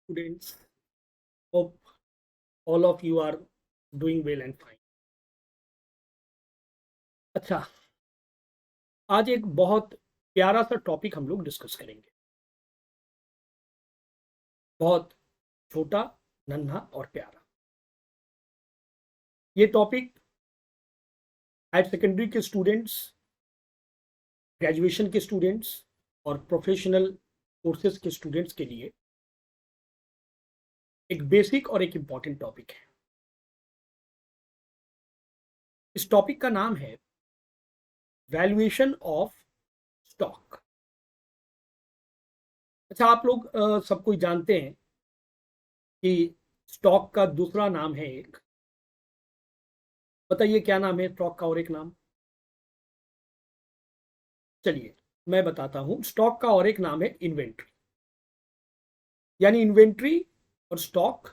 Students, hope all of you are doing well and fine. अच्छा, आज एक बहुत प्यारा सा टॉपिक हम लोग डिस्कस करेंगे। बहुत छोटा, नन्हा और प्यारा। ये टॉपिक हायर सेकेंडरी के स्टूडेंट्स, ग्रेजुएशन के स्टूडेंट्स और प्रोफेशनल कोर्सेज के स्टूडेंट्स के लिए एक बेसिक और एक इम्पॉर्टेंट टॉपिक है। इस टॉपिक का नाम है वैल्यूएशन ऑफ स्टॉक। अच्छा, आप लोग सब कोई जानते हैं कि स्टॉक का दूसरा नाम है एक। बताइए क्या नाम है स्टॉक का और एक नाम? चलिए मैं बताता हूं। स्टॉक का और एक नाम है इन्वेंट्री। यानी इन्वेंट्री और स्टॉक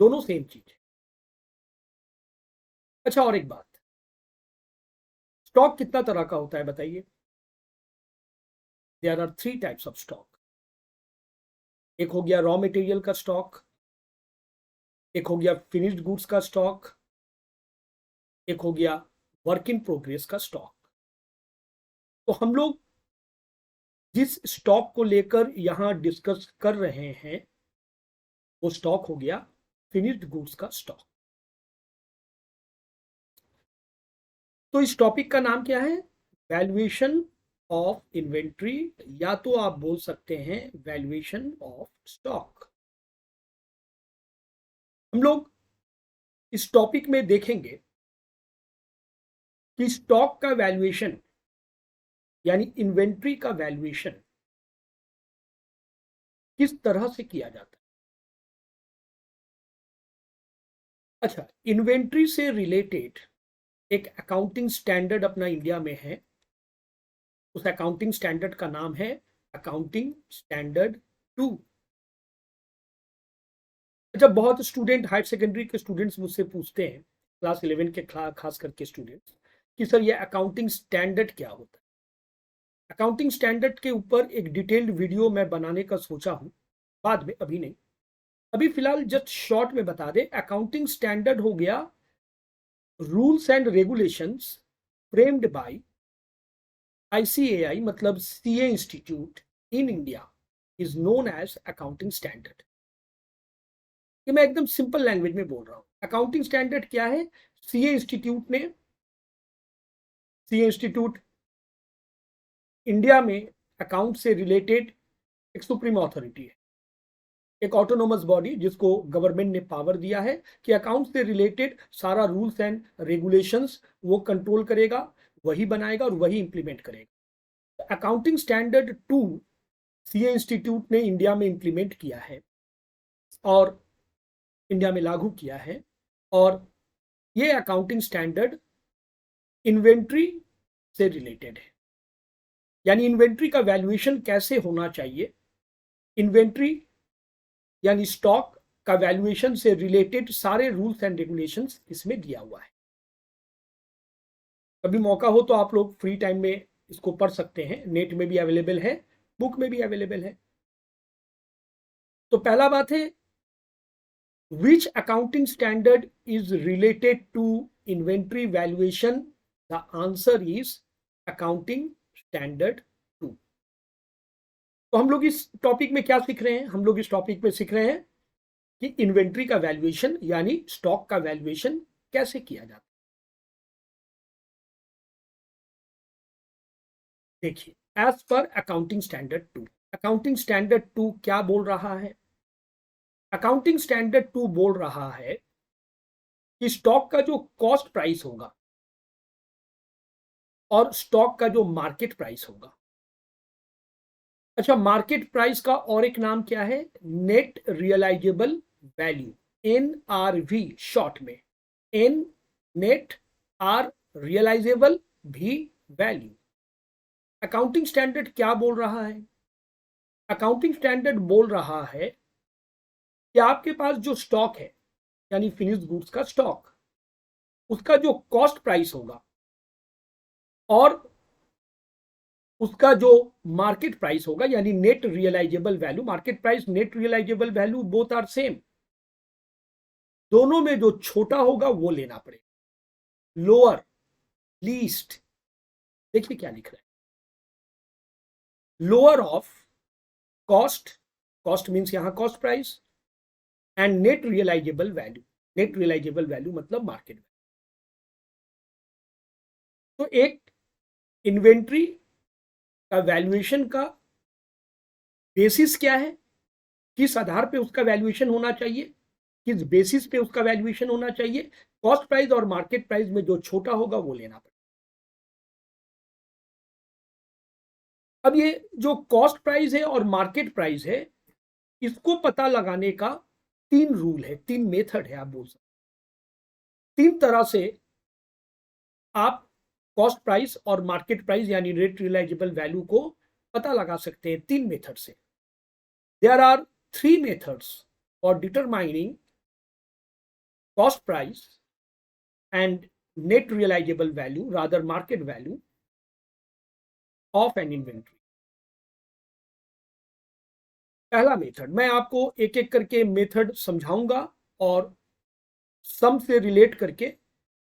दोनों सेम चीज है। अच्छा, और एक बात, स्टॉक कितना तरह का होता है बताइए? There are 3 types of stock. एक हो गया रॉ मटेरियल का स्टॉक, एक हो गया फिनिश्ड गुड्स का स्टॉक, एक हो गया वर्क इन प्रोग्रेस का स्टॉक। तो हम लोग जिस स्टॉक को लेकर यहां डिस्कस कर रहे हैं वो स्टॉक हो गया फिनिश्ड गुड्स का स्टॉक। तो इस टॉपिक का नाम क्या है? वैल्यूएशन ऑफ इन्वेंट्री, या तो आप बोल सकते हैं वैल्यूएशन ऑफ स्टॉक। हम लोग इस टॉपिक में देखेंगे कि स्टॉक का वैल्यूएशन यानी इन्वेंट्री का वैल्यूएशन किस तरह से किया जाता है। अच्छा, इन्वेंट्री से रिलेटेड एक अकाउंटिंग स्टैंडर्ड अपना इंडिया में है। उस अकाउंटिंग स्टैंडर्ड का नाम है अकाउंटिंग स्टैंडर्ड 2। जब बहुत स्टूडेंट, हायर सेकेंडरी के स्टूडेंट्स मुझसे पूछते हैं, क्लास 11 के खास करके स्टूडेंट्स, कि सर ये अकाउंटिंग स्टैंडर्ड क्या होता है। अकाउंटिंग स्टैंडर्ड के ऊपर एक डिटेल्ड वीडियो मैं बनाने का सोचा हूं, बाद में, अभी नहीं। अभी फिलहाल जस्ट शॉर्ट में बता दें, अकाउंटिंग स्टैंडर्ड हो गया rules and regulations framed by ICAI, मतलब CA institute in India, is known as accounting standard. ये मैं एकदम सिंपल लैंग्वेज में बोल रहा हूं। अकाउंटिंग स्टैंडर्ड क्या है? सीए इंस्टीट्यूट इंडिया में अकाउंट से रिलेटेड एक सुप्रीम अथॉरिटी है, एक ऑटोनोमस बॉडी जिसको गवर्नमेंट ने पावर दिया है कि अकाउंट से रिलेटेड सारा रूल्स एंड रेगुलेशंस वो कंट्रोल करेगा, वही बनाएगा और वही इंप्लीमेंट करेगा। अकाउंटिंग स्टैंडर्ड 2 सीए इंस्टीट्यूट ने इंडिया में इंप्लीमेंट किया है और इंडिया में लागू किया है। और ये अकाउंटिंग स्टैंडर्ड इन्वेंट्री से रिलेटेड है। यानी इन्वेंट्री का वैल्यूएशन कैसे होना चाहिए, इन्वेंट्री यानी स्टॉक का वैल्यूएशन से रिलेटेड सारे रूल्स एंड रेगुलेशंस इसमें दिया हुआ है। कभी मौका हो तो आप लोग फ्री टाइम में इसको पढ़ सकते हैं, नेट में भी अवेलेबल है, बुक में भी अवेलेबल है। तो पहला बात है, which accounting standard is related to inventory valuation? The answer is accounting standard 2। तो हम लोग इस टॉपिक में क्या सीख रहे हैं? हम लोग इस टॉपिक में सीख रहे हैं कि इन्वेंट्री का वैल्यूएशन यानी स्टॉक का वैल्यूएशन कैसे किया जाता है। देखिए, as per accounting standard 2, accounting standard 2 क्या बोल रहा है? अकाउंटिंग स्टैंडर्ड 2 बोल रहा है कि स्टॉक का जो कॉस्ट प्राइस होगा और स्टॉक का जो मार्केट प्राइस होगा। अच्छा, मार्केट प्राइस का और एक नाम क्या है? Net realisable value, NRV short में। एन नेट, आर रियलाइजेबल, भी वैल्यू। अकाउंटिंग स्टैंडर्ड क्या बोल रहा है? अकाउंटिंग स्टैंडर्ड बोल रहा है कि आपके पास जो स्टॉक है यानी फिनिश्ड गुड्स का स्टॉक, उसका जो कॉस्ट प्राइस होगा और उसका जो मार्केट प्राइस होगा यानी net realisable value, market price net realisable value both are same, दोनों में जो छोटा होगा वो लेना पड़ेगा। लोअर, लीस्ट, देखिए क्या लिख रहा है, lower of cost, cost means यहां cost price, and net realisable value, net realisable value मतलब मार्केट वैल्यू। तो एक इन्वेंट्री का वैल्यूएशन का बेसिस क्या है, किस आधार पे उसका वैल्यूएशन होना चाहिए, किस बेसिस पे उसका वैल्यूएशन होना चाहिए, कॉस्ट प्राइस और मार्केट प्राइस में जो छोटा होगा वो लेना पड़ेगा। अब ये जो कॉस्ट प्राइस है और मार्केट प्राइस है, इसको पता लगाने का 3 रूल है, 3 मेथड है, आप बोल सकते, 3 तरह से आप कॉस्ट प्राइस और मार्केट प्राइस यानी नेट रियलाइजेबल वैल्यू को पता लगा सकते हैं, 3 मेथड से। There are 3 methods for determining cost price and net realisable value rather market value of an inventory. पहला मेथड, मैं आपको एक एक करके मेथड समझाऊंगा और सम से रिलेट करके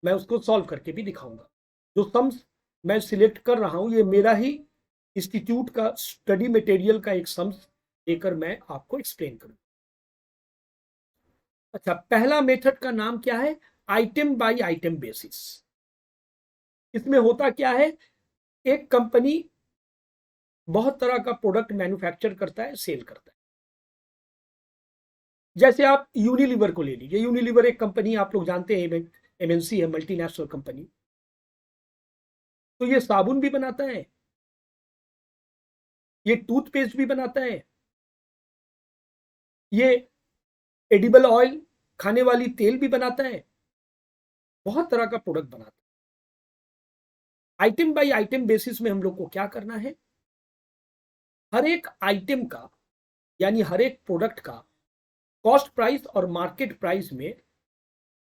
मैं उसको सॉल्व करके भी दिखाऊंगा। जो सम्स मैं सिलेक्ट कर रहा हूं ये मेरा ही इंस्टीट्यूट का स्टडी मटेरियल का एक सम्स लेकर मैं आपको एक्सप्लेन करूंगा। अच्छा, पहला मेथड का नाम क्या है, आइटम बाय आइटम बेसिस। इसमें होता क्या है, एक कंपनी बहुत तरह का प्रोडक्ट मैन्युफैक्चर करता है, सेल करता है। जैसे आप यूनिलीवर को ले लीजिए, यूनिलीवर एक कंपनी आप लोग जानते हैं, एमएनसी है, मल्टीनेशनल कंपनी। तो ये साबुन भी बनाता है, ये टूथपेस्ट भी बनाता है, ये एडिबल ऑयल खाने वाली तेल भी बनाता है, बहुत तरह का प्रोडक्ट बनाता है। आइटम बाय आइटम बेसिस में हम लोग को क्या करना है, हर एक आइटम का यानी हर एक प्रोडक्ट का कॉस्ट प्राइस और मार्केट प्राइस में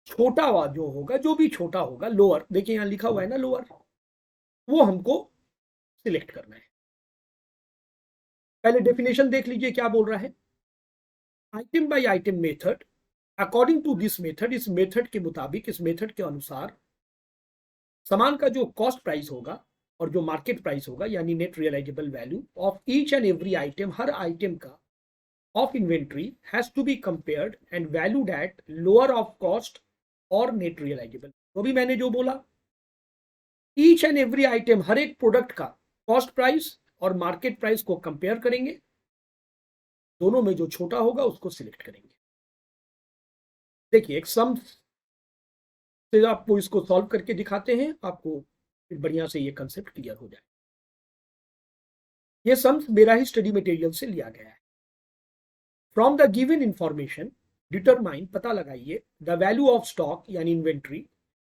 छोटा हुआ जो होगा, जो भी छोटा होगा, लोअर, देखिए यहां लिखा हुआ है ना लोअर, वो हमको सिलेक्ट करना है। पहले डेफिनेशन देख लीजिए क्या बोल रहा है, item by item method, according to this method, इस मेथड के मुताबिक, इस मेथड के अनुसार सामान का जो कॉस्ट प्राइस होगा और जो मार्केट प्राइस होगा यानी net realisable value of each and every item, हर आइटम का of inventory has to be compared and valued at lower of cost और नेट रियलाइजेबल। तो भी मैंने जो बोला, ईच एंड एवरी आइटम, हर एक प्रोडक्ट का कॉस्ट प्राइस और मार्केट प्राइस को कंपेयर करेंगे, दोनों में जो छोटा होगा उसको सिलेक्ट करेंगे। देखिए एक सम से आपको इसको सॉल्व करके दिखाते हैं, आपको बढ़िया से ये कंसेप्ट क्लियर हो जाए। ये सम मेरा ही स्टडी मटेरियल से लिया गया है। From the given information determine, पता लगाइए, द वैल्यू ऑफ स्टॉक यानी inventory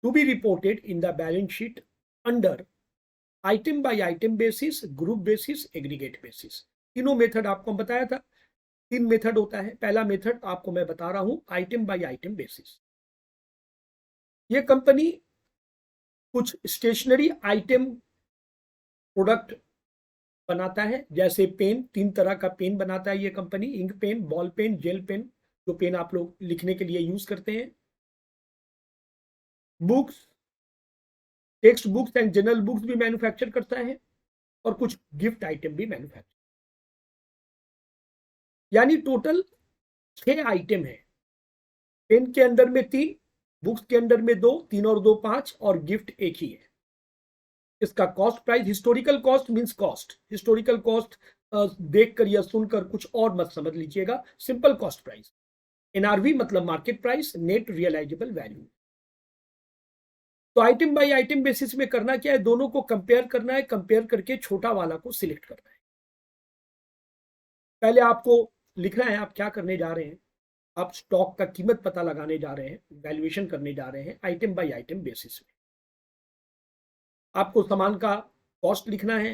to be reported in the balance sheet under item by item basis, group basis, aggregate basis. तीनों मेथड आपको बताया था, 3 मेथड होता है। पहला मेथड आपको मैं बता रहा हूं, आइटम बाय आइटम बेसिस। ये कंपनी कुछ स्टेशनरी आइटम प्रोडक्ट बनाता है, जैसे पेन, 3 तरह का पेन बनाता है ये company, ink pen, ball pen, gel pen, जो पेन आप लोग लिखने के लिए यूज करते हैं। Books, text books and general books भी मैन्युफैक्चर करता है, और कुछ गिफ्ट आइटम भी मैन्युफैक्चर, यानी टोटल 6 आइटम है। पेन के अंदर में 3, बुक्स के अंदर में 2, 3 और 2 5, और गिफ्ट एक ही है। इसका cost price, historical cost means cost, historical cost देखकर या सुनकर कुछ और मत समझ लीजिएगा, सिंपल कॉस्ट प्राइस। एनआरवी मतलब market price, net realisable value. तो आइटम बाय आइटम बेसिस में करना क्या है, दोनों को कंपेयर करना है, कंपेयर करके छोटा वाला को सिलेक्ट करना है। पहले आपको लिखना है आप क्या करने जा रहे हैं, आप स्टॉक का कीमत पता लगाने जा रहे हैं, वैल्यूएशन करने जा रहे हैं आइटम बाय आइटम बेसिस में। आपको सामान का कॉस्ट लिखना है,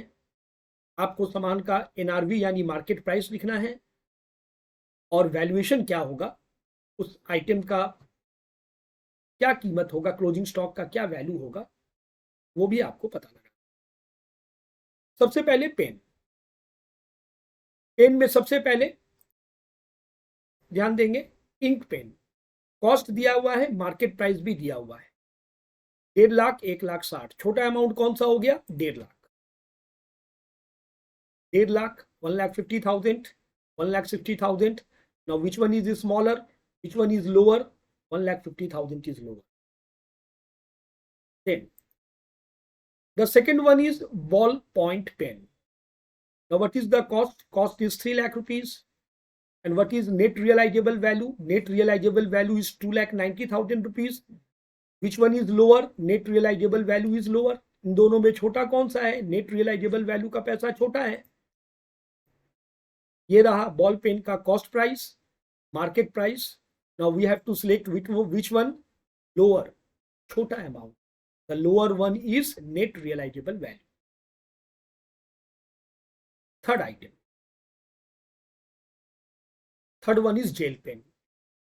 आपको सामान का एनआरवी यानी मार्केट प्राइस लिखना है, और वैल्यूएशन क्या होगा, उस आइटम का क्या कीमत होगा, क्लोजिंग स्टॉक का क्या वैल्यू होगा, वो भी आपको पता लगा। सबसे पहले पेन में सबसे पहले ध्यान देंगे इंक पेन, कॉस्ट दिया हुआ है, मार्केट प्राइस भी दिया हुआ है 1.5 लाख 1,60,000। छोटा अमाउंट कौन सा हो गया 1.5 lakh. 1.5 lakh 1,50,000 1,60,000। Now which one is smaller, which one is lower? 1,50,000 is lower. Then the second one is ball point pen. Now what is the cost? Cost is 3 lakh rupees. And what is net realizable value? Net realizable value is 2,90,000 rupees. Which one is lower? Net realizable value is lower. इन दोनों में छोटा कौन सा है? Net realisable value का पैसा छोटा है। ये रहा बॉल पेन का cost price, market price. Now we have to select which one lower, छोटा amount. The lower one is net realisable value. Third item, third one is gel pen.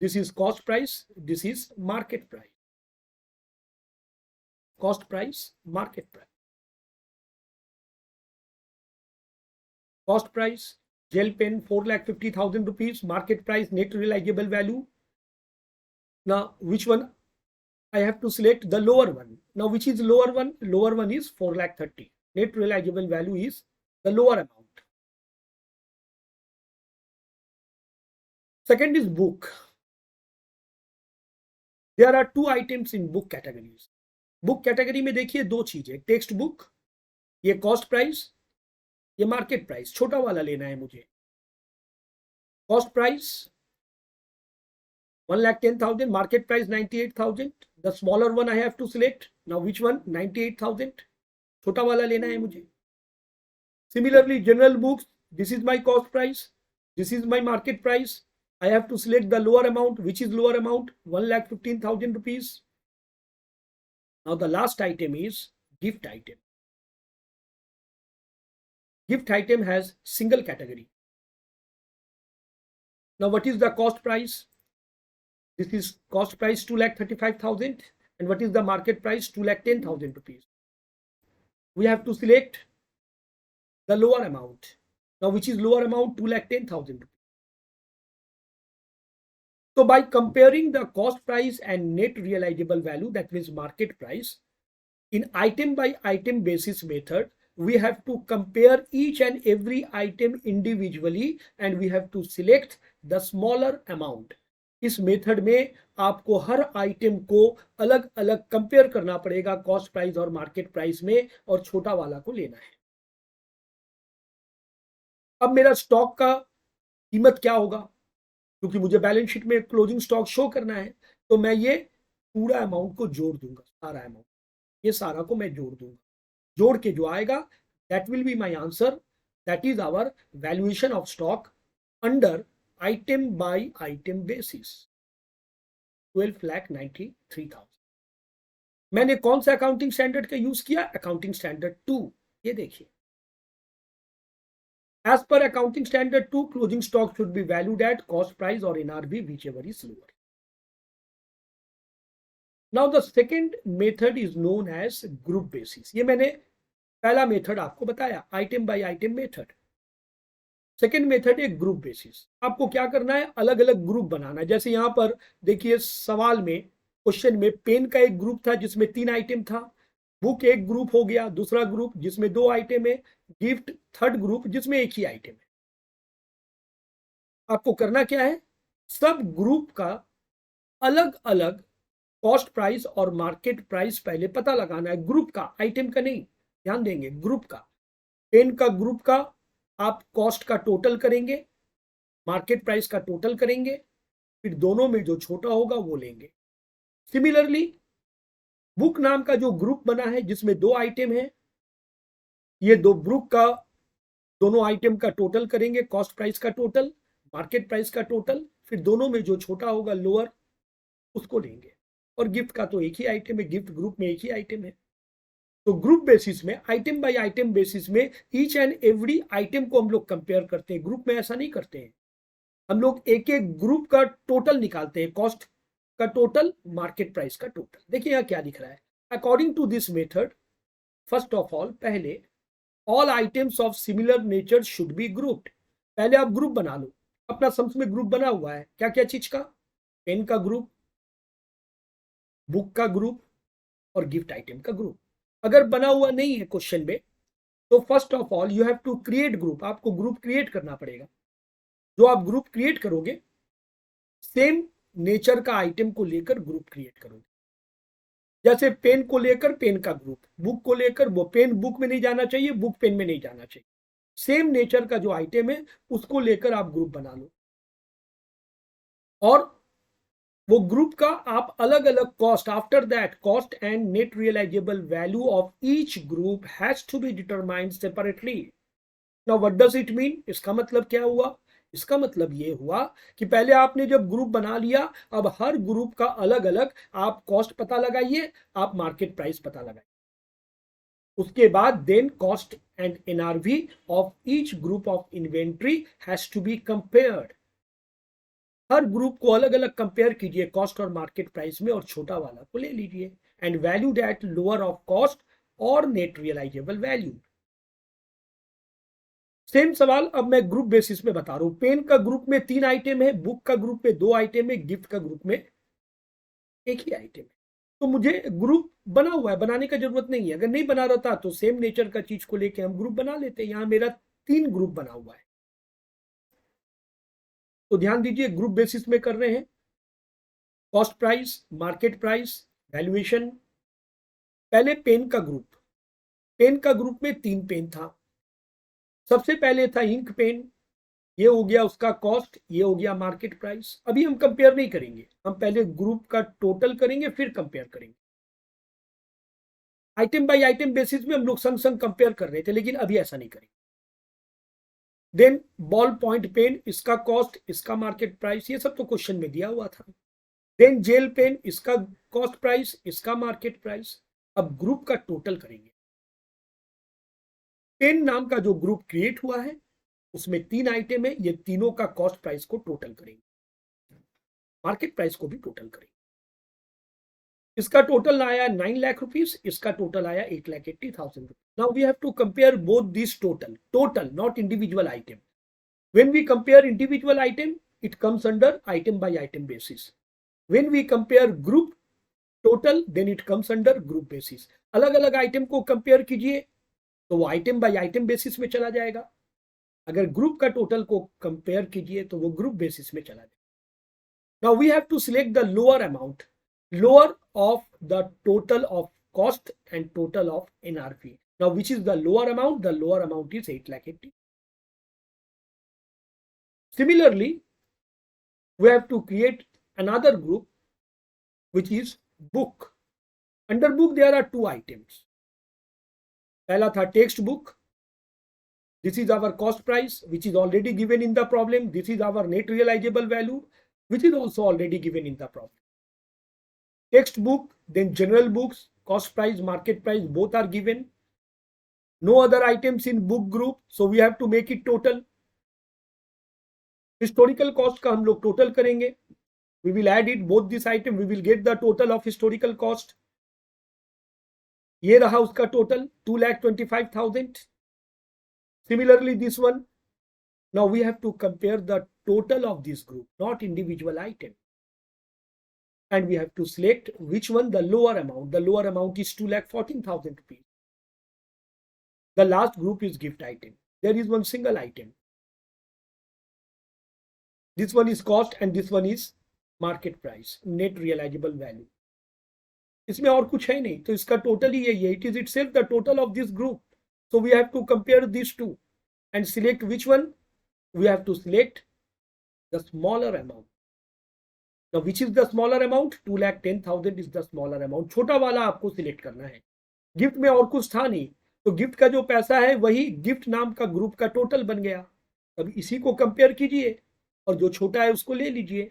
This is cost price, this is market price. Cost price, market price. Cost price, gel pen 4,50,000 rupees, market price, net realizable value. Now which one I have to select? The lower one. Now which is lower one? Lower one is 4,30,000. Net realizable value is the lower amount. Second is book. There are two items in book categories. Book category में देखिए दो चीजें, text book, ये cost price, ये market price. छोटा वाला लेना है मुझे। Cost price 1,10,000, market price 98,000। The smaller one I have to select. Now which one? 98,000। छोटा वाला लेना है मुझे। Similarly general books, this is my cost price, this is my market price. I have to select the lower amount. Which is lower amount? 1,15,000 rupees. Now the last item is gift item. Gift item has single category. Now what is the cost price? This is cost price 2,35,000. And what is the market price? 2,10,000 rupees. We have to select the lower amount. Now which is lower amount? 2,10,000 rupees. So by comparing the cost price and net realizable value, that means market price, in item by item basis method, we have to compare each and every item individually and we have to select the smaller amount. इस method में आपको हर item को अलग अलग compare करना पड़ेगा cost price और market price में, और छोटा वाला को लेना है। अब मेरा स्टॉक का कीमत क्या होगा, क्योंकि मुझे बैलेंस शीट में क्लोजिंग स्टॉक शो करना है, तो मैं ये पूरा अमाउंट को जोड़ दूंगा। सारा अमाउंट, ये सारा को मैं जोड़ दूंगा। जोड़ के जो आएगा that will be my answer. That is our valuation of stock under item by item basis, 12,93,000। मैंने कौन सा अकाउंटिंग स्टैंडर्ड का यूज किया? Accounting standard 2। ये देखिए, as per accounting standard 2, closing stock should be valued at cost price or NRV, whichever is lower. Now the second method is known as group basis. ये मैंने पहला method आपको बताया, item by item method. Second method है group basis. आपको क्या करना है? अलग अलग ग्रुप बनाना है। जैसे यहां पर देखिए सवाल में, क्वेश्चन में पेन का एक ग्रुप था जिसमें 3 आइटम था, बुक एक ग्रुप हो गया, दूसरा ग्रुप जिसमें 2 आइटम है, गिफ्ट थर्ड ग्रुप जिसमें एक ही आइटम है। आपको करना क्या है? सब ग्रुप का अलग अलग कॉस्ट प्राइस और मार्केट प्राइस पहले पता लगाना है, ग्रुप का, आइटम का नहीं। ध्यान देंगे, ग्रुप का। पेन का ग्रुप का आप कॉस्ट का टोटल करेंगे, मार्केट प्राइस का टोटल करेंगे, फिर दोनों में जो छोटा होगा वो लेंगे। सिमिलरली बुक नाम का जो ग्रुप बना है जिसमें 2 आइटम है, ये दो बुक का दोनों आइटम का टोटल करेंगे, कॉस्ट प्राइस का टोटल, मार्केट प्राइस का टोटल, फिर दोनों में जो छोटा होगा लोअर उसको लेंगे। और गिफ्ट का तो एक ही आइटम है, गिफ्ट ग्रुप में एक ही आइटम है। तो ग्रुप बेसिस में, आइटम बाय आइटम बेसिस में ईच एंड एवरी आइटम को हम लोग कंपेयर करते हैं। ग्रुप में ऐसा नहीं करते हैं, हम लोग एक एक ग्रुप का टोटल निकालते हैं, कॉस्ट का टोटल, मार्केट प्राइस का टोटल। देखिए यहाँ क्या लिख रहा है, according to this method, first of all पहले all items of similar nature should be grouped. पहले आप ग्रुप बना लो। अपना सम्स में ग्रुप बना हुआ है क्या क्या चीज का? पेन का ग्रुप, बुक का ग्रुप और गिफ्ट आइटम का ग्रुप। अगर बना हुआ नहीं है क्वेश्चन में तो first of all you have to create group. आपको ग्रुप क्रिएट करना पड़ेगा। जो आप ग्रुप क्रिएट करोगे सेम नेचर का आइटम को लेकर ग्रुप क्रिएट करोगे। जैसे पेन को लेकर पेन का ग्रुप, बुक को लेकर वो पेन बुक में नहीं जाना चाहिए, बुक पेन में नहीं जाना चाहिए। सेम नेचर का जो आइटम है उसको लेकर आप ग्रुप बना लो और वो ग्रुप का आप अलग अलग cost, after that cost and net realisable value of each group has to be determined separately. Now what does it mean? इसका मतलब क्या हुआ? इसका मतलब ये हुआ कि पहले आपने जब ग्रुप बना लिया, अब हर ग्रुप का अलग अलग आप कॉस्ट पता लगाइए, आप मार्केट प्राइस पता लगाइए। उसके बाद then cost and NRV of each group of inventory has to be compared. हर ग्रुप को अलग अलग कंपेयर कीजिए कॉस्ट और मार्केट प्राइस में और छोटा वाला को ले लीजिए and value that lower of cost और नेट रियलाइजेबल वैल्यू। सेम सवाल अब मैं ग्रुप बेसिस में बता रहा हूं। पेन का ग्रुप में 3 आइटम है, बुक का ग्रुप में 2 आइटम है, गिफ्ट का ग्रुप में 1 ही आइटम है। तो मुझे ग्रुप बना हुआ है, बनाने का जरूरत नहीं है। अगर नहीं बना रहता तो सेम नेचर का चीज को लेके हम ग्रुप बना लेते। यहां मेरा 3 ग्रुप बना हुआ है। तो ध्यान दीजिए ग्रुप बेसिस में कर रहे हैं। Cost price, market price, valuation. पहले पेन का ग्रुप। पेन का ग्रुप में 3 पेन था। सबसे पहले था इंक पेन, ये हो गया उसका कॉस्ट, ये हो गया मार्केट प्राइस। अभी हम कंपेयर नहीं करेंगे, हम पहले ग्रुप का टोटल करेंगे फिर कंपेयर करेंगे। आइटम बाय आइटम बेसिस में हम लोग संग संग कंपेयर कर रहे थे, लेकिन अभी ऐसा नहीं करेंगे। देन बॉल पॉइंट पेन, इसका कॉस्ट, इसका मार्केट प्राइस, ये सब तो क्वेश्चन में दिया हुआ था। देन जेल पेन, इसका कॉस्ट प्राइस, इसका मार्केट प्राइस। अब ग्रुप का टोटल करेंगे। पेन नाम का जो ग्रुप क्रिएट हुआ है उसमें 3 आइटम है, ये तीनों का कॉस्ट प्राइस को टोटल करेंगे, मार्केट प्राइस को भी टोटल करेंगे। इसका टोटल आया 9 लाख रुपीस, इसका टोटल आया 8,80,000 rupees. Now we have to compare both this total not individual item. When we compare individual item it comes under item by item basis. When we compare group total then it comes under group basis. अलग अलग item को compare कीजिए तो वो item by item basis में चला जाएगा। अगर ग्रुप का टोटल को कंपेयर कीजिए तो वो ग्रुप बेसिस में चला जाएगा। Now we have to select the lower amount, lower of the total of cost and total of NRV. Now which is the lower amount? The lower amount is 8,80,000. Similarly, we have to create another group which is book. Under book there are 2 items. पहला था text book. This is our cost price which is already given in the problem. This is our net realizable value which is also already given in the problem. Textbook, then general books, cost price, market price, both are given. No other items in book group, so we have to make it total. Historical cost का हम लोग total करेंगे. We will add it both this item. We will get the total of historical cost. ये रहा उसका total 2,25,000. Similarly, this one. Now we have to compare the total of this group, not individual item. And we have to select which one the lower amount. The lower amount is 2,14,000 rupees. The last group is gift item. There is one single item. This one is cost and this one is market price, net realizable value. इसमें और कुछ है नहीं, तो इसका total ही यही है. It is itself the total of this group. So we have to compare these two and select which one. We have to select the smaller amount. Now which is the smaller amount? 2,10,000 is the smaller amount. छोटा वाला आपको select करना है. Gift में और कुछ था नहीं, तो गिफ्ट का जो पैसा है वही गिफ्ट नाम का ग्रुप का टोटल बन गया. अब इसी को कंपेयर कीजिए और जो छोटा है उसको ले लीजिए.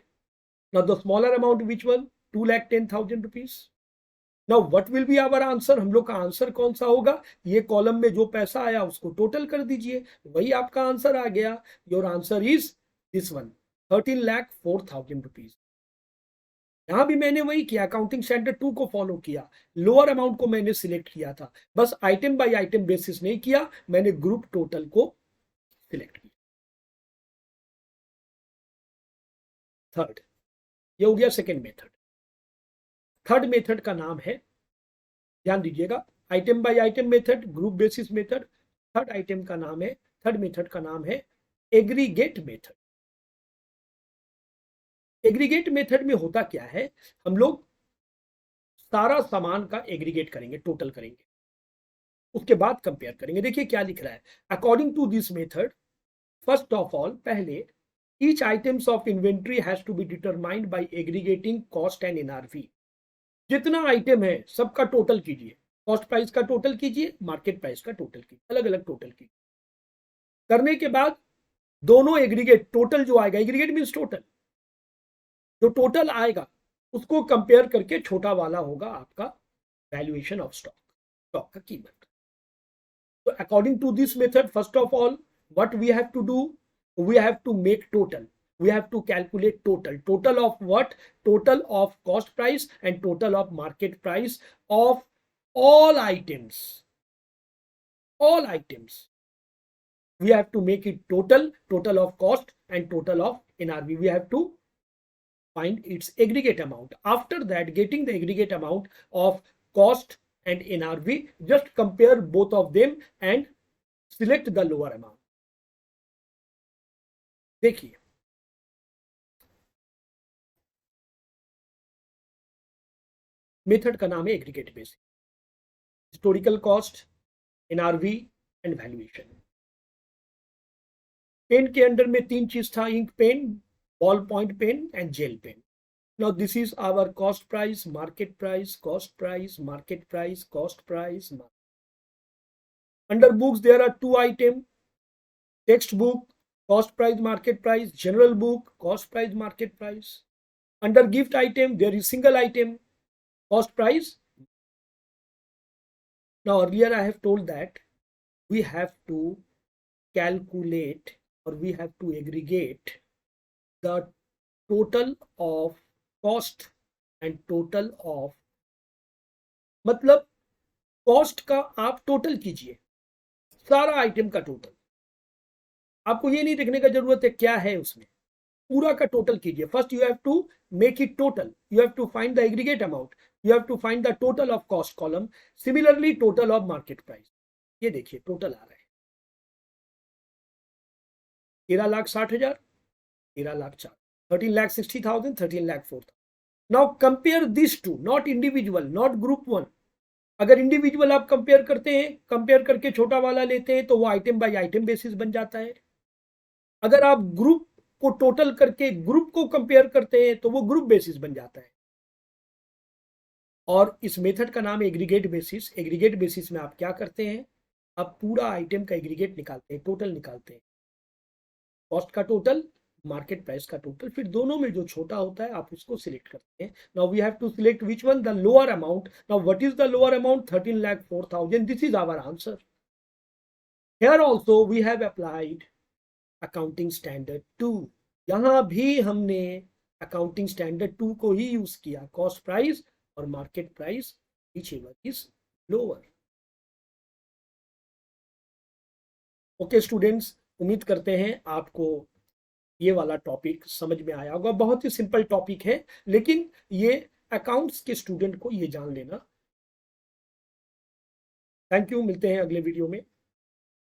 Now the smaller amount which one? 2,10,000 rupees. Now what will be our answer? हम लोग का आंसर कौन सा होगा? ये कॉलम में जो पैसा आया उसको टोटल कर दीजिए, वही आपका आंसर आ गया. Your answer is this one, 13,04,000 rupees. यहां भी मैंने वही किया, अकाउंटिंग स्टैंडर्ड 2 को फॉलो किया, लोअर अमाउंट को मैंने सिलेक्ट किया था, बस आइटम बाय आइटम बेसिस नहीं किया, मैंने ग्रुप टोटल को सिलेक्ट किया। थर्ड, ये हो गया सेकेंड मेथड। थर्ड मेथड का नाम है, ध्यान दीजिएगा, item by item method, group basis method. Third method का नाम है एग्रीगेट मेथड। एग्रीगेट मेथड में होता क्या है, हम लोग सारा सामान का एग्रीगेट करेंगे, टोटल करेंगे, उसके बाद कंपेयर करेंगे। देखिए क्या लिख रहा है, according to this method, first of all, पहले each items of inventory has to be determined by aggregating cost and NRV। जितना आइटम है सबका टोटल कीजिए, कॉस्ट प्राइस का टोटल कीजिए, मार्केट प्राइस का टोटल कीजिए, अलग अलग टोटल कीजिए। करने के बाद दोनों एग्रीगेट, टोटल जो आएगा, एग्रीगेट मींस टोटल, जो टोटल आएगा उसको कंपेयर करके छोटा वाला होगा आपका वैल्यूएशन ऑफ स्टॉक, स्टॉक का कीमत। तो according to this method, first of all what we have to do, we have to make total, we have to calculate total of what, total of cost price and total of market price of all items, we have to make it total of cost and total of NRV, we have to find its aggregate amount. After that, getting the aggregate amount of cost and NRV, just compare both of them and select the lower amount। देखिए, method का नाम है aggregate basis, historical cost, NRV and valuation. Pen के under में तीन चीज था, ink pen, ball point pen and gel pen. Now this is our cost price, market price, cost price, market price, cost price. Under books there are two item, text book, cost price, market price, general book, cost price, market price. Under gift item, there is single item, cost price. Now earlier I have told that we have to calculate or we have to aggregate the total of cost and total of, मतलब cost का आप total कीजिए, सारा item का total, आपको ये नहीं देखने का जरूरत है क्या है उसमें, पूरा का टोटल कीजिए। First you have to make it total, you have to find the aggregate amount, you have to find the total of cost column, similarly total of market price. ये देखिए टोटल आ रहा है 13,60,000, 13,04,000, 13,60,000, 13,04,000। Now compare this two, not individual, not group one. अगर individual आप compare करते हैं, compare करके छोटा वाला लेते हैं तो वो आइटम बाय आइटम बेसिस बन जाता है। अगर आप ग्रुप को टोटल करके ग्रुप को कंपेयर करते हैं तो वो ग्रुप बेसिस बन जाता है। और इस मेथड का नाम है एग्रीगेट बेसिस। एग्रीगेट बेसिस में आप क्या करते हैं, आप पूरा आइटम का एग्रीगेट निकालते हैं, टोटल निकालते हैं, कॉस्ट का टोटल, मार्केट प्राइस का टोटल, फिर दोनों में जो छोटा होता है आप उसको सिलेक्ट करते हैं। Now we have to select which one, the lower amount. Now what is the lower amount, 13,04,000, this is our answer. Here also we have applied accounting standard 2, यहां भी हमने अकाउंटिंग स्टैंडर्ड 2 को ही यूज किया, cost price और market price, whichever is lower. Okay students, उम्मीद करते हैं आपको ये वाला टॉपिक समझ में आया होगा। बहुत ही सिंपल टॉपिक है, लेकिन ये अकाउंट्स के स्टूडेंट को ये जान लेना। थैंक यू, मिलते हैं अगले वीडियो में।